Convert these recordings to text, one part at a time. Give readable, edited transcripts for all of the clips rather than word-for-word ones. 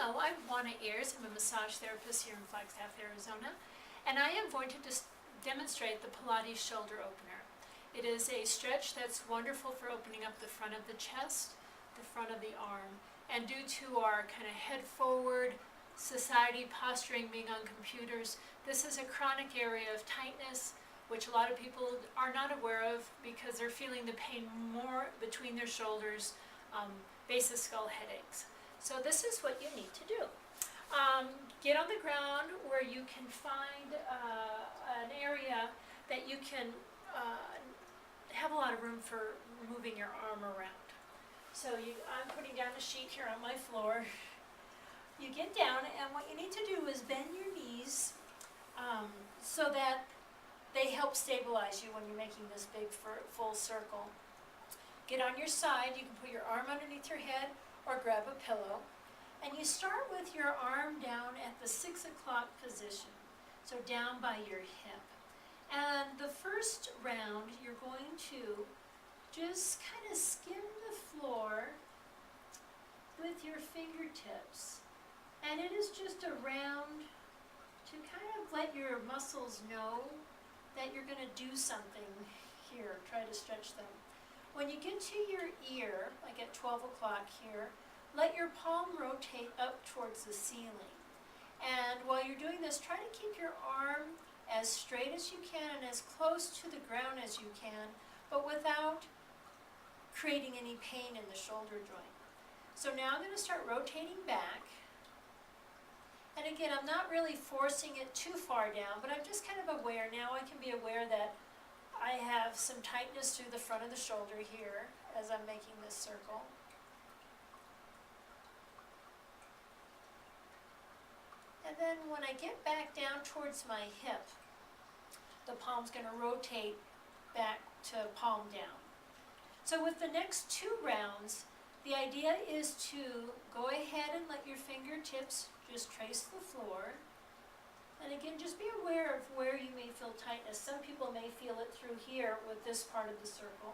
Hello, I'm Juana Ayers. I'm a massage therapist here in Flagstaff, Arizona, and I am going to demonstrate the Pilates shoulder opener. It is a stretch that's wonderful for opening up the front of the chest, the front of the arm, and due to our kind of head forward society posturing being on computers, this is a chronic area of tightness which a lot of people are not aware of because they're feeling the pain more between their shoulders, base of skull headaches. So this is what you need to do. Get on the ground where you can find an area that you can have a lot of room for moving your arm around. So I'm putting down a sheet here on my floor. You get down, and what you need to do is bend your knees so that they help stabilize you when you're making this big full circle. Get on your side. You can put your arm underneath your head or grab a pillow. And you start with your arm down at the 6 o'clock position, so down by your hip. And the first round, you're going to just kind of skim the floor with your fingertips. And it is just a round to kind of let your muscles know that you're going to do something here. Try to stretch them. When you get to your ear, like at 12 o'clock here, let your palm rotate up towards the ceiling. And while you're doing this, try to keep your arm as straight as you can and as close to the ground as you can, but without creating any pain in the shoulder joint. So now I'm going to start rotating back. And again, I'm not really forcing it too far down, but I'm just kind of aware. Now I can be aware that I have some tightness through the front of the shoulder here as I'm making this circle. And then when I get back down towards my hip, the palm's going to rotate back to palm down. So with the next 2 rounds, the idea is to go ahead and let your fingertips just trace the floor. And again, just be aware of where you may feel tightness. Some people may feel it through here with this part of the circle.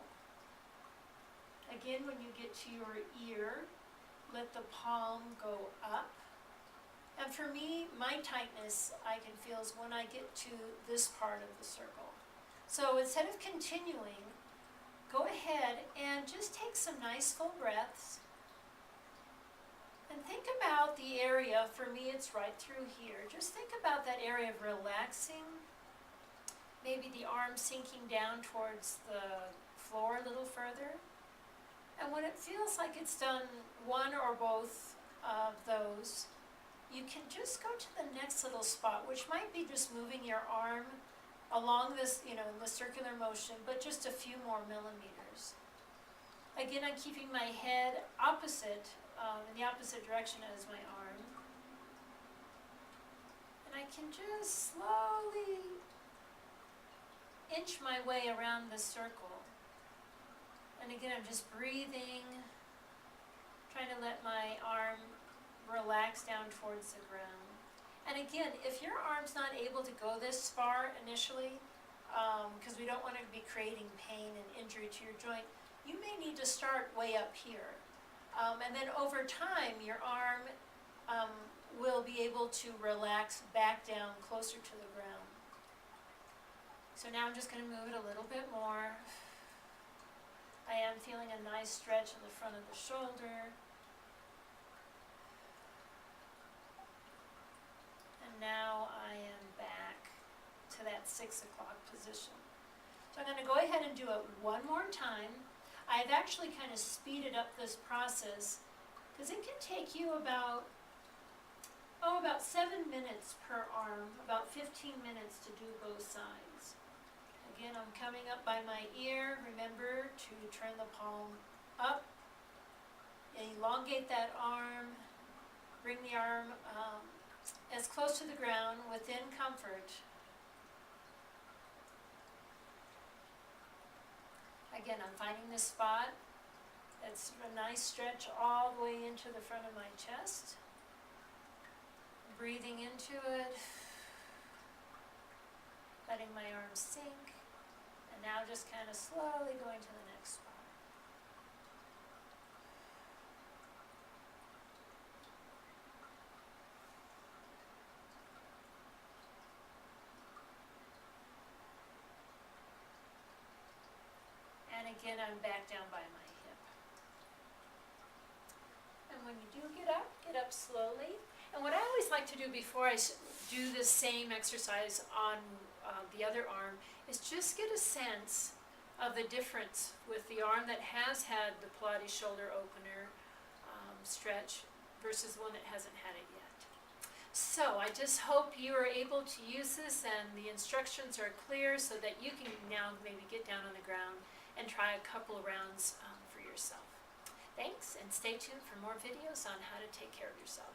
Again, when you get to your ear, let the palm go up. And for me, my tightness I can feel is when I get to this part of the circle. So instead of continuing, go ahead and just take some nice full breaths. And think about the area. For me, it's right through here. Just think about that area of relaxing. Maybe the arm sinking down towards the floor a little further. And when it feels like it's done one or both of those, you can just go to the next little spot, which might be just moving your arm along this, in the circular motion, but just a few more millimeters. Again, I'm keeping my head opposite, in the opposite direction as my arm. And I can just slowly inch my way around the circle. And again, I'm just breathing, trying to let my arm relax down towards the ground. And again, if your arm's not able to go this far initially, because we don't want to be creating pain and injury to your joint, you may need to start way up here. And then over time, your arm will be able to relax back down closer to the ground. So now I'm just going to move it a little bit more. I am feeling a nice stretch in the front of the shoulder. Now I am back to that 6 o'clock position. So I'm going to go ahead and do it one more time. I've actually kind of speeded up this process because it can take you about 7 minutes per arm, about 15 minutes to do both sides. Again, I'm coming up by my ear. Remember to turn the palm up, elongate that arm, bring the arm as close to the ground within comfort. Again, I'm finding this spot. It's a nice stretch all the way into the front of my chest. Breathing into it, letting my arms sink, and now just kind of slowly going to the next spot. again, I'm back down by my hip. And when you do get up slowly. And what I always like to do before I do the same exercise on the other arm is just get a sense of the difference with the arm that has had the Pilates shoulder opener stretch versus the one that hasn't had it yet. So I just hope you are able to use this and the instructions are clear so that you can now maybe get down on the ground and try a couple of rounds for yourself. Thanks, and stay tuned for more videos on how to take care of yourself.